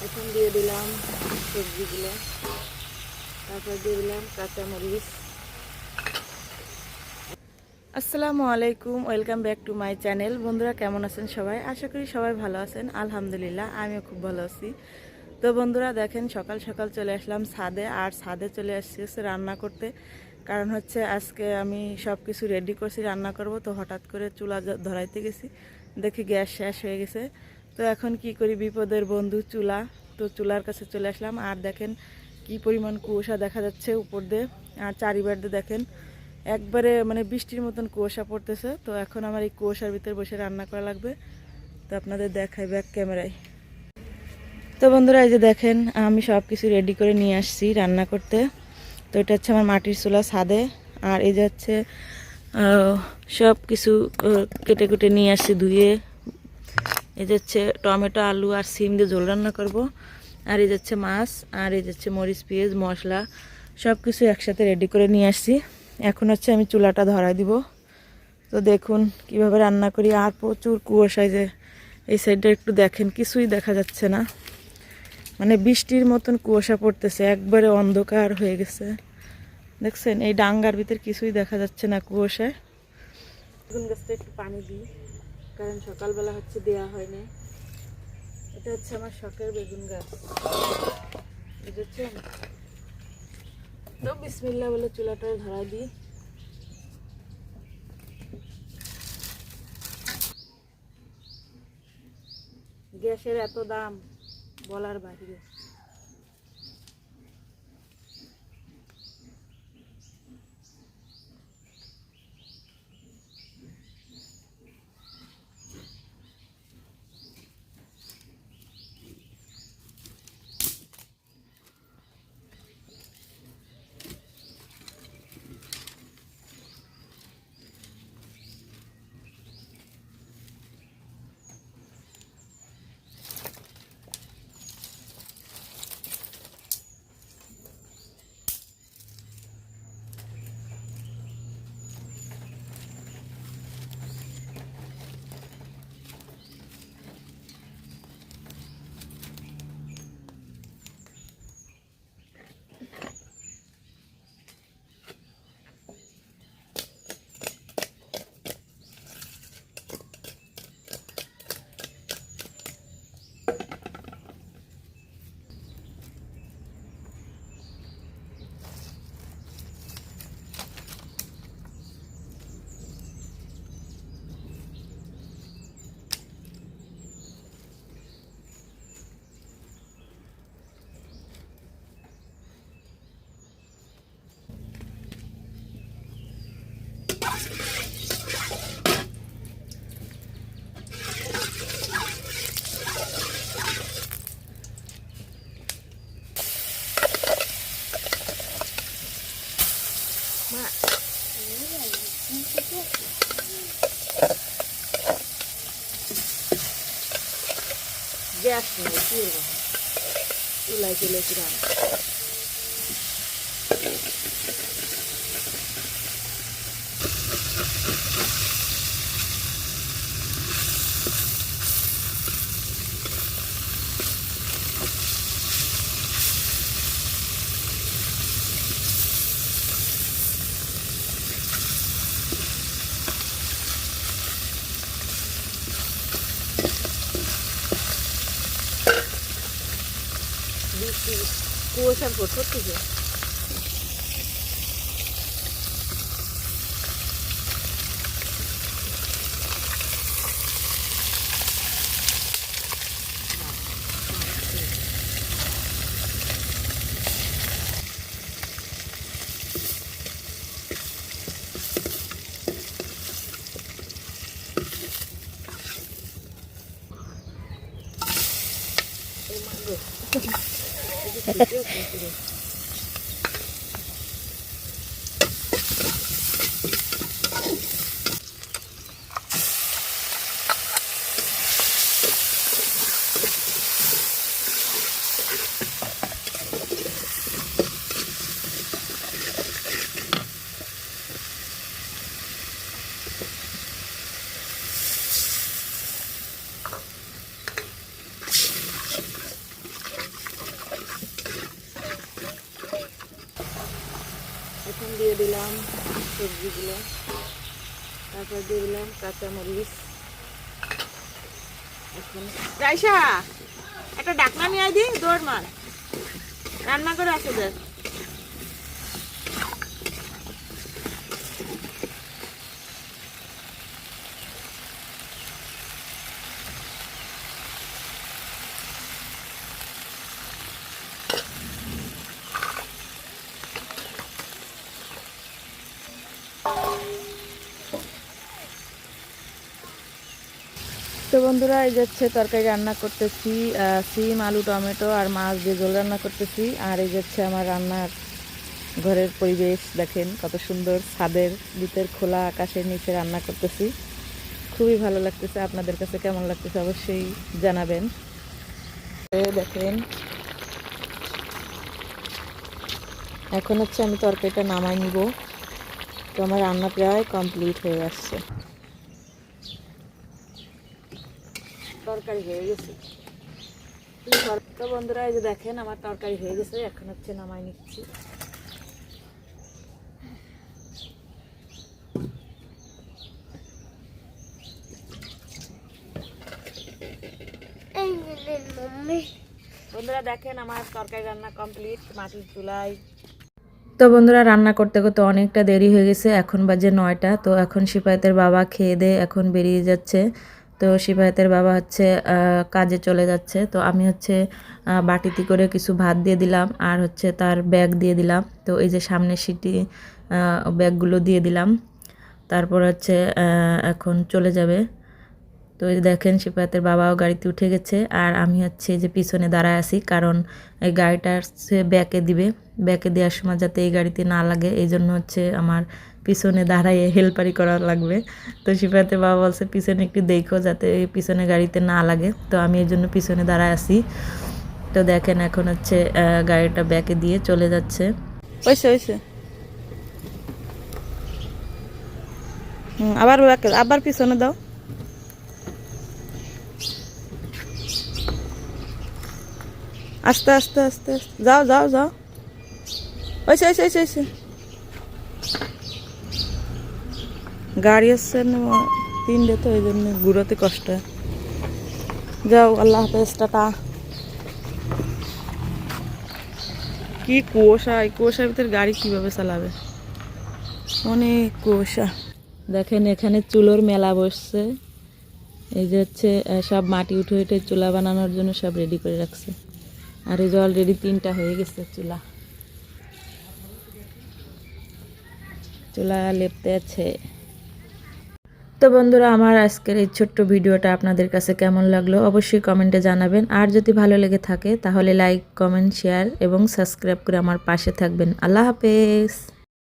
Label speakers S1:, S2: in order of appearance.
S1: এখন দিয়ে দিলাম সবজিগুলো, তারপর দিয়ে দিলাম কাঁচামরিচ। আসসালামু আলাইকুম, welcome back to my channel. বন্ধুরা কেমন আছেন সবাই? আশা করি সবাই ভালো আছেন। আলহামদুলিল্লাহ আমিও খুব ভালো আছি। তো বন্ধুরা দেখেন, সকাল সকাল চলে আসলাম ছাদে, আর ছাদে চলে আসছি রান্না করতে। কারণ হচ্ছে আজকে আমি সব কিছু রেডি করছি, রান্না করব। তো হঠাৎ করে চুলা ধরাইতে গেছি, দেখি গ্যাস শেষ হয়ে গেছে। তো এখন কি করি, বিপদের বন্ধু চুলা। তো চুলার কাছে চলে আসলাম, আর দেখেন কি পরিমাণ কুয়াশা দেখা যাচ্ছে উপর দিয়ে, আর চারিবার দিয়ে দেখেন একবারে মানে বৃষ্টির মতন কুয়াশা পড়তেছে। তো এখন আমার এই কুয়াশার ভিতরে বসে রান্না করা লাগবে। তো আপনাদের দেখাই ব্যাক ক্যামেরায়। তো বন্ধুরা এই যে দেখেন, আমি সব কিছু রেডি করে নিয়ে আসছি রান্না করতে। তো এটা হচ্ছে আমার মাটির চুলা ছাদে, আর এই যে হচ্ছে সব কিছু কেটে কুটে নিয়ে আসছি ধুয়ে। এই যে হচ্ছে টমেটো, আলু আর সিম দিয়ে ঝোল রান্না করব। আর এই যাচ্ছে মাছ, আর এই যাচ্ছে মরিচ, পেঁয়াজ, মশলা সব কিছু একসাথে রেডি করে নিয়ে আসছি। এখন হচ্ছে আমি চুলাটা ধরাই দিব। তো দেখুন কিভাবে রান্না করি। আর প্রচুর কুয়াশায়, যে এই সাইডটা একটু দেখেন, কিছুই দেখা যাচ্ছে না, মানে বৃষ্টির মতন কুয়াশা পড়তেছে, একবারে অন্ধকার হয়ে গেছে। দেখছেন এই ডাঙ্গার ভিতর কিছুই দেখা যাচ্ছে না কুয়াশায়। বেগুন গাছটা একটু পানি দিই, কারণ সকালবেলা হচ্ছে দেওয়া হয়নি। এটা হচ্ছে আমার শখের বেগুন গাছ, বুঝেছেন? তো বিসমিল্লাহ বলে চুলাটা ধরাই দিই। গ্যাসের এত দাম বলার বাইরে। গ্যাস নেই, কি চুলায় চলেছি রান্না। কুয়াশার ভোট করতেছে। দিয়ে দিলাম সবজিগুলো, তারপর দিয়ে দিলাম কাঁচামরিচ। এখন রাইসা একটা ঢাকনা নিয়ে দি, দৌড় মার, রান্না করে আসে দেখ। তো বন্ধুরা, এই যাচ্ছে তরকারি রান্না করতেছি, সিম আলু টমেটো আর মাছ দিয়ে ঝোল রান্না করতেছি। আর এই যাচ্ছে আমার রান্নার ঘরের পরিবেশ, দেখেন কত সুন্দর, ছাদের ভিতর খোলা আকাশের নিচে রান্না করতেছি। খুবই ভালো লাগতেছে। আপনাদের কাছে কেমন লাগতেছে অবশ্যই জানাবেন। দেখেন এখন হচ্ছে আমি তরকারিটা নামাই নিব। তো আমার রান্না প্রায় কমপ্লিট হয়ে আসছে, তরকারি হয়ে গেছে। তো বন্ধুরা, এই যে দেখেন আমার তরকারি হয়ে গেছে, এখন হচ্ছে নামাই নিচ্ছি। বন্ধুরা দেখেন আমার তরকারি রান্না কমপ্লিট মাটির চুলায়। তো বন্ধুরা, রান্না করতে করতে অনেকটা দেরি হয়ে গেছে, এখন বাজে 9টা। তো এখন সিপাহিতের বাবা খেয়ে দিয়ে এখন বেরিয়ে যাচ্ছে। তো সিপাহিতের বাবা হচ্ছে কাজে চলে যাচ্ছে। তো আমি হচ্ছে বাটিতে করে কিছু ভাত দিয়ে দিলাম, আর হচ্ছে তার ব্যাগ দিয়ে দিলাম। তো এই যে সামনে সিটি ব্যাগগুলো দিয়ে দিলাম। তারপর হচ্ছে এখন চলে যাবে। তো এই দেখেন সিপাহিতের বাবাও গাড়িতে উঠে গেছে, আর আমি হচ্ছে যে পিছনে দাঁড়ায় আছি, কারণ এই গাড়িটা হচ্ছে ব্যাকে দিবে। ব্যাকে দেওয়ার সময় যাতে এই গাড়িতে না লাগে, এই জন্য হচ্ছে আমার পিছনে দাঁড়াইয়ে হেল্পারি করা লাগবে। তো সিপাহিতের বাবা বলছে পিছনে একটু দেখো যাতে এই পিছনে গাড়িতে না লাগে। তো আমি এই জন্য পিছনে দাঁড়ায় আছি। তো দেখেন এখন হচ্ছে গাড়িটা ব্যাকে দিয়ে চলে যাচ্ছে। হয়েছে আবার ব্যাকে, আবার পিছনে দাও। আস্তে আস্তে আস্তে আস্তে যাও যাও যাও। হয়েছে গাড়ি আসছে 3টে, তো এই জন্য ঘুরাতে কষ্ট। যাও, আল্লাহ হাফেজ, টাটা। কি কুয়াশা, এই কুয়াশার ভিতরে গাড়ি কিভাবে চালাবে, অনেক কুয়াশা। দেখেন এখানে চুলোর মেলা বসছে। এই যে হচ্ছে সব মাটি উঠে উঠে চুলা বানানোর জন্য সব রেডি করে রাখছে। আর এই যে অলরেডি 3টা হয়ে গেছে চুলা লেপতে আছে। তো বন্ধুরা, আমার আজকের এই ছোট্ট ভিডিওটা আপনাদের কাছে কেমন লাগলো অবশ্যই কমেন্টে জানাবেন। আর যদি ভালো লেগে থাকে তাহলে লাইক, কমেন্ট, শেয়ার এবং সাবস্ক্রাইব করে আমার পাশে থাকবেন। আল্লাহ হাফেজ।